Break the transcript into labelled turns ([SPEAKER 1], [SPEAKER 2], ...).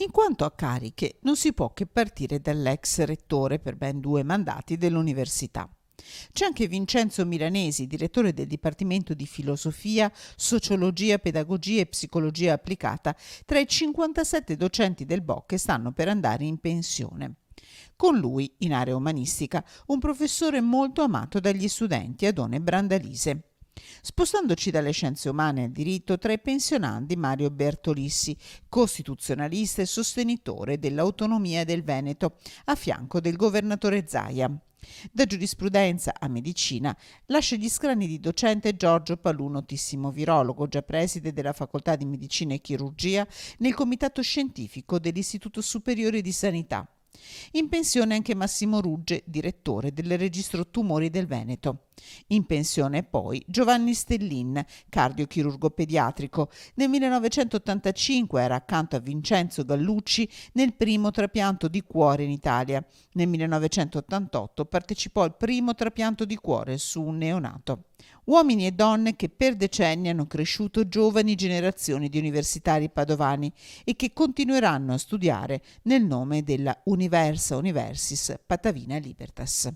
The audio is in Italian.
[SPEAKER 1] In quanto a cariche, non si può che partire dall'ex rettore per ben 2 mandati dell'università. C'è anche Vincenzo Milanesi, direttore del Dipartimento di Filosofia, Sociologia, Pedagogia e Psicologia Applicata, tra i 57 docenti del BOC che stanno per andare in pensione. Con lui, in area umanistica, un professore molto amato dagli studenti, Adone Brandalise. Spostandoci dalle scienze umane al diritto, tra i pensionandi Mario Bertolissi, costituzionalista e sostenitore dell'autonomia del Veneto, a fianco del governatore Zaia. Da giurisprudenza a medicina lascia gli scranni di docente Giorgio Palù, notissimo virologo, già preside della Facoltà di Medicina e Chirurgia nel Comitato Scientifico dell'Istituto Superiore di Sanità. In pensione anche Massimo Rugge, direttore del Registro Tumori del Veneto. In pensione poi Giovanni Stellin, cardiochirurgo pediatrico. Nel 1985 era accanto a Vincenzo Gallucci nel primo trapianto di cuore in Italia. Nel 1988 partecipò al primo trapianto di cuore su un neonato. Uomini e donne che per decenni hanno cresciuto giovani generazioni di universitari padovani e che continueranno a studiare nel nome della Universia Universis Patavina Libertas.